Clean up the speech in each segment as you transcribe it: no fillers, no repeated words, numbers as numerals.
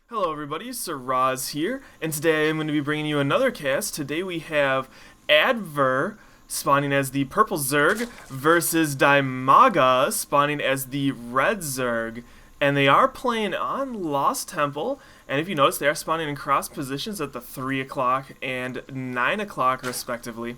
Hello everybody, Siraz here, and today I'm going to be bringing you another cast. Today we have Abver spawning as the purple Zerg versus mTwDimaga spawning as the red Zerg. And they are playing on Lost Temple, and if you notice they are spawning in cross positions at the 3 o'clock and 9 o'clock respectively.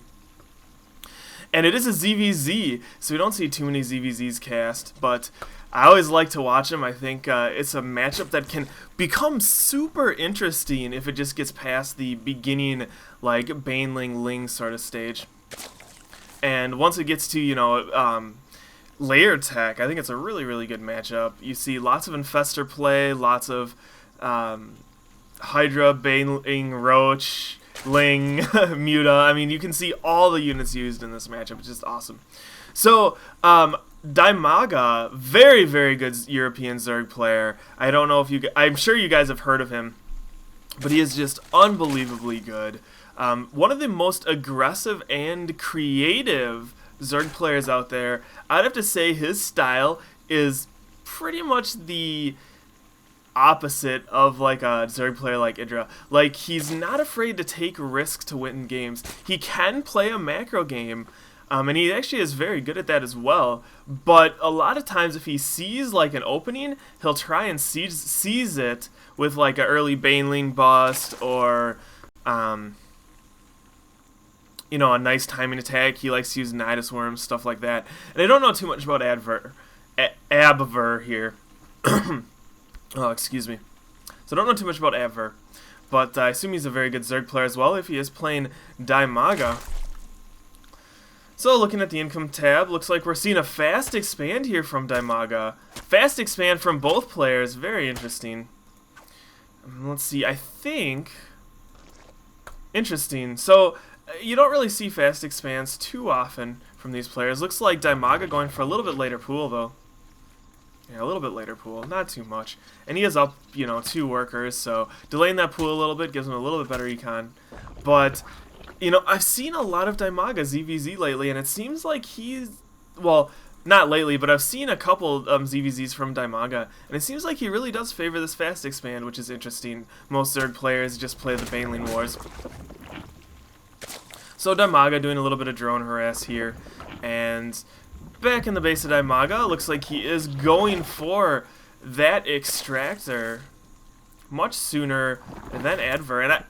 And it is a ZVZ, so we don't see too many ZVZs cast, but I always like to watch them. I think it's a matchup that can become super interesting if it just gets past the beginning, like, Baneling Ling sort of stage. And once it gets to, layer tech, I think it's a really, really good matchup. You see lots of Infestor play, lots of Hydra, Baneling, Roach, Ling, Muta. I mean, you can see all the units used in this matchup. It's just awesome. So, mTwDimaga, very, very good European Zerg player. I don't know if I'm sure you guys have heard of him, but he is just unbelievably good. One of the most aggressive and creative Zerg players out there. I'd have to say his style is pretty much the opposite of like a Zerg player like Idra. Like, he's not afraid to take risks to win games. He can play a macro game, and he actually is very good at that as well. But a lot of times if he sees like an opening, he'll try and seize it with like an early Baneling bust or a nice timing attack. He likes to use Nidus Worms, stuff like that. And I don't know too much about Abver here. Oh, excuse me. So I don't know too much about Abver, but I assume he's a very good Zerg player as well if he is playing mTwDimaga. So looking at the income tab, looks like we're seeing a fast expand here from mTwDimaga. Fast expand from both players, very interesting. Let's see, I think... Interesting. So you don't really see fast expands too often from these players. Looks like mTwDimaga going for a little bit later pool though. Yeah, a little bit later pool, not too much. And he is up, 2 workers, so delaying that pool a little bit gives him a little bit better econ. But, I've seen a lot of mTwDimaga ZVZ lately, and it seems like he's, well, not lately, but I've seen a couple ZVZs from mTwDimaga, and it seems like he really does favor this fast expand, which is interesting. Most Zerg players just play the Baneling Wars. So mTwDimaga doing a little bit of drone harass here, and back in the base of mTwDimaga, looks like he is going for that extractor much sooner than Abver. And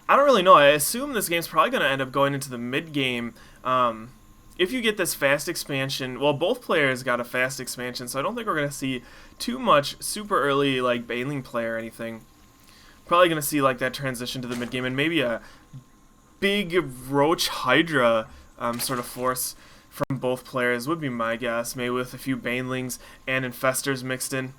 I don't really know. I assume this game's probably going to end up going into the mid game. If you get this fast expansion, well, both players got a fast expansion, so I don't think we're going to see too much super early like Baneling play or anything. Probably going to see like that transition to the mid game and maybe a big Roach Hydra sort of force from both players would be my guess, maybe with a few Banelings and Infestors mixed in.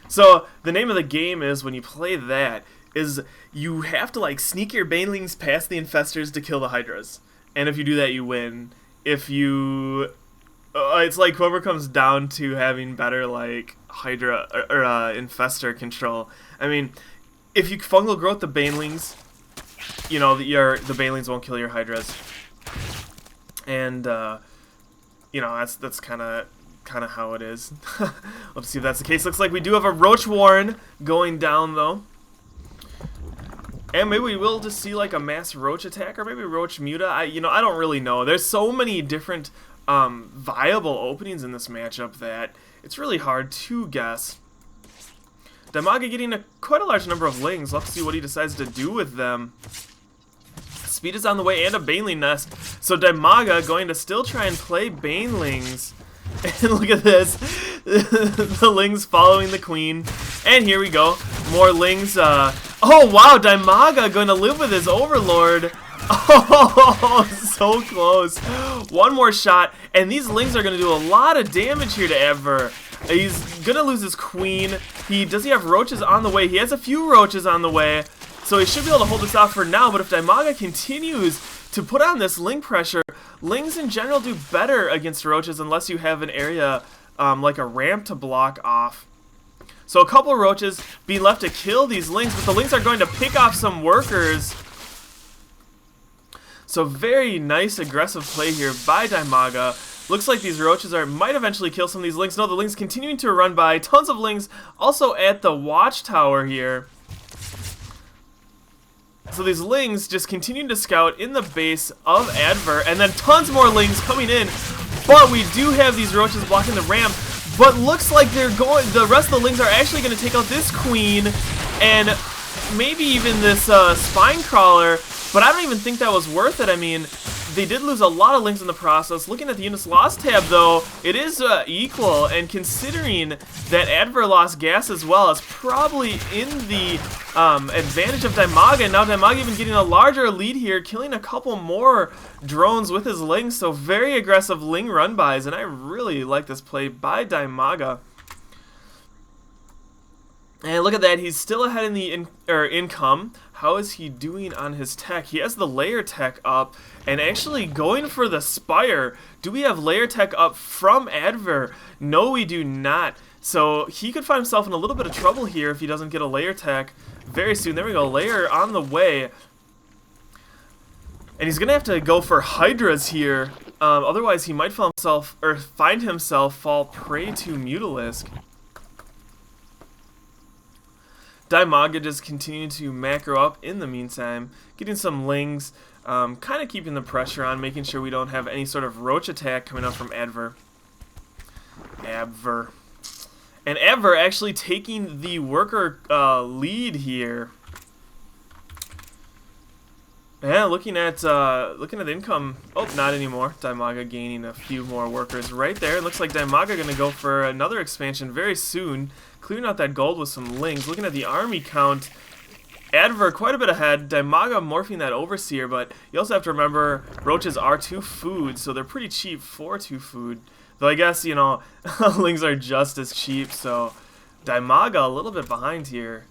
So the name of the game is, when you play that, is you have to like sneak your Banelings past the Infestors to kill the Hydras, and if you do that, you win. If you, it's like whoever comes down to having better like Hydra or Infestor control. I mean, if you fungal growth the Banelings, the Banelings won't kill your Hydras, and that's kind of how it is. Let's see if that's the case. Looks like we do have a Roach Warren going down though, and maybe we will just see like a mass Roach attack, or maybe Roach Muta. I don't really know. There's so many different viable openings in this matchup that it's really hard to guess. mTwDimaga getting quite a large number of Lings. Let's see what he decides to do with them. Speed is on the way and a Baneling nest. So mTwDimaga going to still try and play Banelings. And look at this. The Lings following the Queen. And here we go. More Lings. Oh wow, mTwDimaga going to live with his Overlord. Oh, so close. One more shot. And these Lings are going to do a lot of damage here to Abver. He's going to lose his Queen. Does he have Roaches on the way? He has a few Roaches on the way. So he should be able to hold this off for now, but if mTwDimaga continues to put on this Ling pressure, Lings in general do better against Roaches unless you have an area like a ramp to block off. So a couple of Roaches being left to kill these Lings, but the Lings are going to pick off some workers. So very nice aggressive play here by mTwDimaga. Looks like these roaches might eventually kill some of these lings. No, the lings continuing to run by. Tons of lings also at the watchtower here. So these lings just continue to scout in the base of Abver, and then tons more lings coming in. But we do have these roaches blocking the ramp. But looks like they're going. The rest of the lings are actually going to take out this queen, and maybe even this spine crawler. But I don't even think that was worth it. I mean, they did lose a lot of lings in the process. Looking at the units lost tab, though, it is equal. And considering that Abver lost gas as well, it's probably in the advantage of Dimaga. Now Dimaga even getting a larger lead here, killing a couple more drones with his lings. So very aggressive ling run-bys, and I really like this play by Dimaga. And look at that, he's still ahead in the income. How is he doing on his tech? He has the layer tech up and actually going for the spire. Do we have layer tech up from Abver? No, we do not. So he could find himself in a little bit of trouble here if he doesn't get a layer tech very soon. There we go, layer on the way. And he's going to have to go for hydras here. Otherwise, he might find himself fall prey to Mutalisk. Dimaga just continuing to macro up in the meantime, getting some lings, kind of keeping the pressure on, making sure we don't have any sort of roach attack coming up from Abver. And Abver actually taking the worker lead here. Yeah, looking at the income. Oh, not anymore. Dimaga gaining a few more workers right there. It looks like Dimaga going to go for another expansion very soon, clearing out that gold with some lings. Looking at the army count, Abver quite a bit ahead. Dimaga morphing that overseer, but you also have to remember roaches are 2 food, so they're pretty cheap for 2 food. Though I guess, you know, lings are just as cheap, so Dimaga a little bit behind here.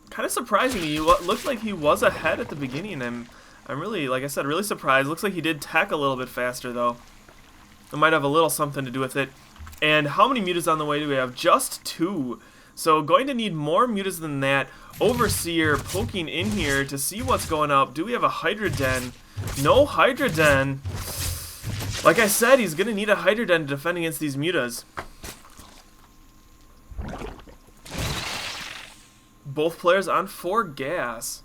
Kind of surprising me. Looked like he was ahead at the beginning. I'm really, like I said, really surprised. Looks like he did tech a little bit faster, though. It might have a little something to do with it. And how many mutas on the way do we have? Just 2. So going to need more mutas than that. Overseer poking in here to see what's going up. Do we have a Hydra Den? No Hydra Den. Like I said, he's going to need a Hydra Den to defend against these mutas. Both players on 4 gas.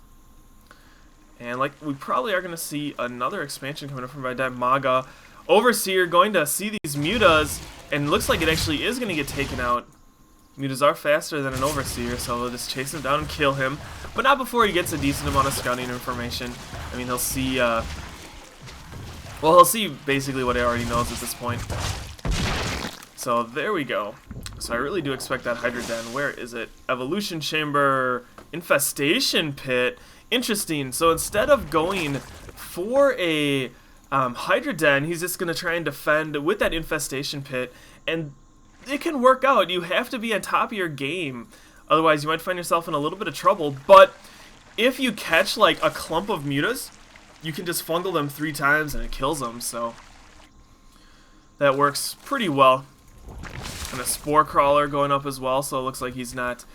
And like we probably are going to see another expansion coming up from by Dimaga. Overseer going to see these mutas, and looks like it actually is going to get taken out. Mutas are faster than an Overseer, so they'll just chase him down and kill him. But not before he gets a decent amount of scouting information. I mean, he'll see, well, he'll see basically what he already knows at this point. So there we go. So I really do expect that Hydra Den. Where is it? Evolution Chamber, Infestation Pit. Interesting. So instead of going for a Hydra Den, he's just going to try and defend with that Infestation Pit. And it can work out. You have to be on top of your game. Otherwise, you might find yourself in a little bit of trouble. But if you catch like a clump of mutas, you can just fungal them 3 times and it kills them. So that works pretty well. And a Spore Crawler going up as well, so it looks like he's not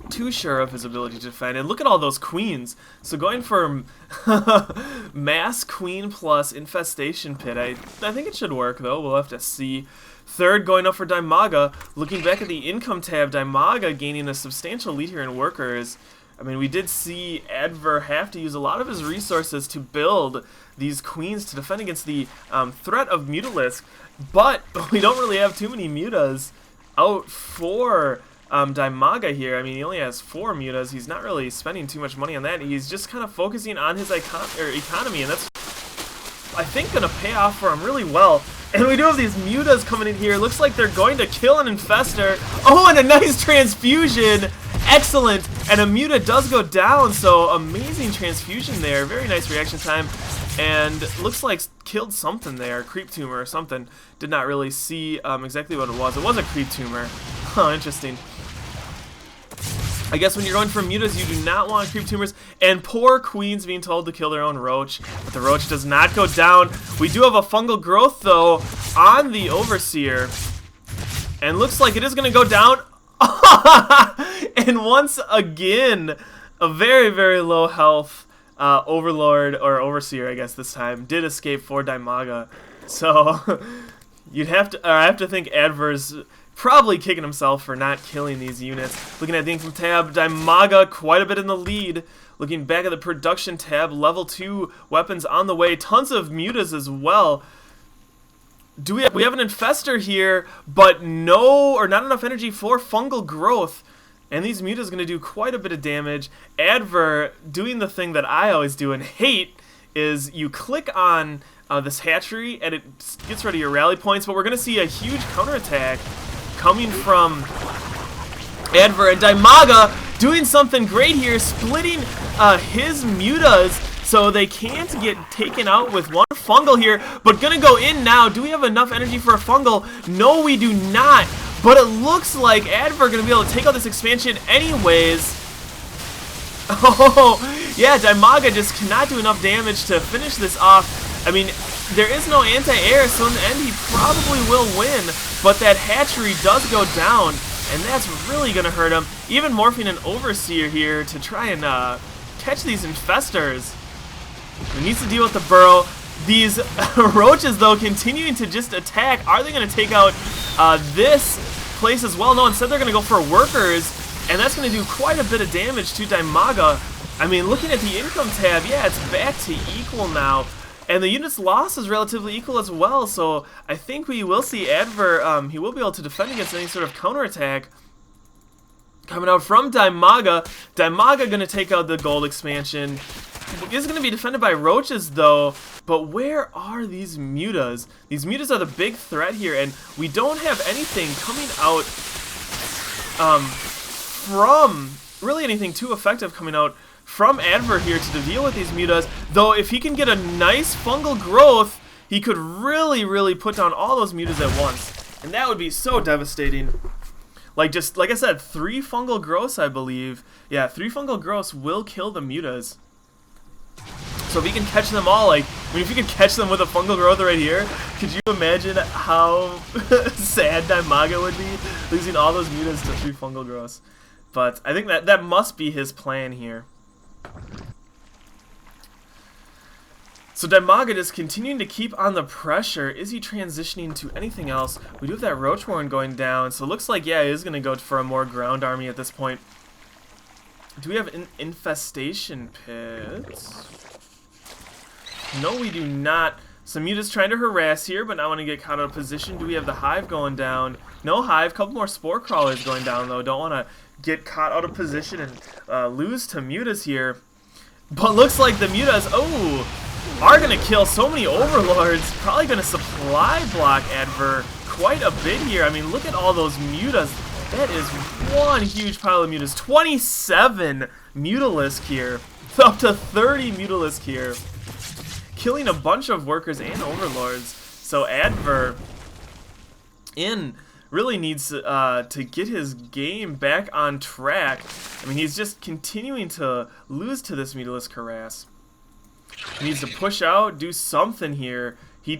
too sure of his ability to defend. And look at all those queens. So going for Mass Queen plus Infestation Pit, I think it should work, though. We'll have to see. Third going up for Dimaga. Looking back at the income tab, Dimaga gaining a substantial lead here in workers. I mean, we did see Abver have to use a lot of his resources to build these queens to defend against the threat of Mutalisk, but we don't really have too many mutas out for Dimaga here. I mean, he only has 4 mutas. He's not really spending too much money on that. He's just kind of focusing on his economy, and that's, I think, going to pay off for him really well. And we do have these mutas coming in here. Looks like they're going to kill an infester. Oh, and a nice transfusion. Excellent. And a muta does go down, so amazing transfusion there. Very nice reaction time. And looks like killed something there. Creep tumor or something. Did not really see exactly what it was. It was a creep tumor. Oh, interesting. I guess when you're going for mutas, you do not want creep tumors. And poor queens being told to kill their own roach. But the roach does not go down. We do have a fungal growth, though, on the Overseer. And looks like it is going to go down. And once again, a very, very low health Overlord, or Overseer, I guess this time, did escape for Dimaga. So, I have to think Abver's probably kicking himself for not killing these units. Looking at the income tab, Dimaga quite a bit in the lead. Looking back at the production tab, level 2 weapons on the way. Tons of mutas as well. We have an infestor here, but not enough energy for fungal growth. And these mutas going to do quite a bit of damage. Abver doing the thing that I always do and hate is you click on this hatchery and it gets rid of your rally points, but we're going to see a huge counterattack coming from Abver, and Dimaga doing something great here, splitting his mutas so they can't get taken out with one fungal here, but gonna go in now. Do we have enough energy for a fungal? No, we do not, but it looks like Abver gonna be able to take out this expansion anyways. Oh, yeah, Dimaga just cannot do enough damage to finish this off. I mean, there is no anti-air, so in the end he probably will win, but that hatchery does go down, and that's really going to hurt him. Even morphing an Overseer here to try and catch these infestors. He needs to deal with the burrow. These roaches, though, continuing to just attack. Are they going to take out this place as well? No, instead they're going to go for workers, and that's going to do quite a bit of damage to Dimaga. I mean, looking at the income tab, yeah, it's back to equal now. And the unit's loss is relatively equal as well, so I think we will see Abver, he will be able to defend against any sort of counterattack coming out from Dimaga. Dimaga going to take out the gold expansion. Is going to be defended by roaches, though, but where are these mutas? These mutas are the big threat here, and we don't have anything coming out from, really anything too effective coming out from Abver here to deal with these mutas, though if he can get a nice fungal growth, he could really put down all those mutas at once, and that would be so devastating. Like I said, 3 fungal growths, I believe. Yeah, 3 fungal growths will kill the mutas. So if he can catch them all, like, I mean, if you could catch them with a fungal growth right here, could you imagine how sad Dimaga would be losing all those mutas to 3 fungal growths? But I think that must be his plan here. So Dimaga is continuing to keep on the pressure. Is he transitioning to anything else? We do have that Roach Warren going down, so it looks like, yeah, he is going to go for a more ground army at this point. Do we have an infestation pits? No, we do not. Some mutas trying to harass here, but not want to get caught out of position. Do we have the hive going down? No hive. Couple more spore crawlers going down, though. Don't want to get caught out of position and lose to mutas here. But looks like the mutas, are going to kill so many overlords. Probably going to supply block Abver quite a bit here. I mean, look at all those mutas. That is one huge pile of mutas. 27 mutalisk here. Up to 30 mutalisk here. Killing a bunch of workers and overlords. So Abver really needs to get his game back on track. I mean, he's just continuing to lose to this mutalisk harass. He needs to push out, do something here.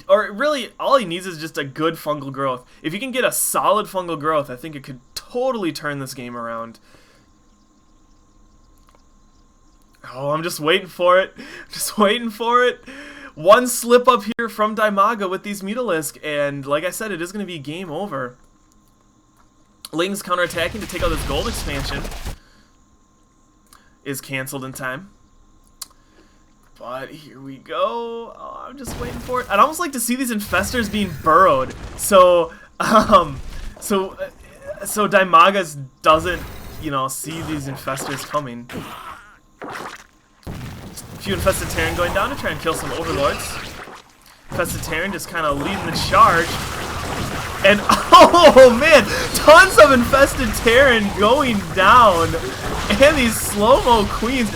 Or really, all he needs is just a good fungal growth. If you can get a solid fungal growth, I think it could totally turn this game around. Oh, I'm just waiting for it. Just waiting for it. One slip up here from Dimaga with these mutalisk, and like I said, it is going to be game over. Ling's counterattacking to take out this gold expansion. Is canceled in time. But here we go. Oh, I'm just waiting for it. I'd almost like to see these infestors being burrowed. So Dimaga doesn't, see these infestors coming. A few infested Terran going down to try and kill some overlords. Infested Terran just kind of leading the charge. And, oh man, tons of infested Terran going down. And these slow-mo queens.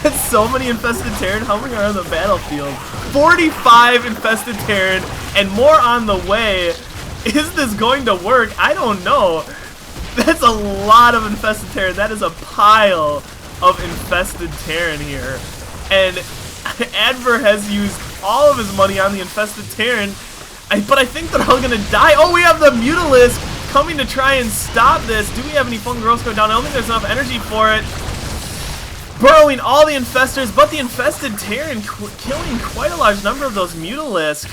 That's so many infested Terran. How many are on the battlefield? 45 infested Terran and more on the way. Is this going to work? I don't know. That's a lot of infested Terran. That is a pile of infested Terran here. And Abver has used all of his money on the infested Terran. But I think they're all going to die. Oh, we have the Mutalisk coming to try and stop this. Do we have any fungal growth going down? I don't think there's enough energy for it. Burrowing all the infestors, but the infested Terran killing quite a large number of those Mutalisk.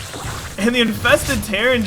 And the infested Terran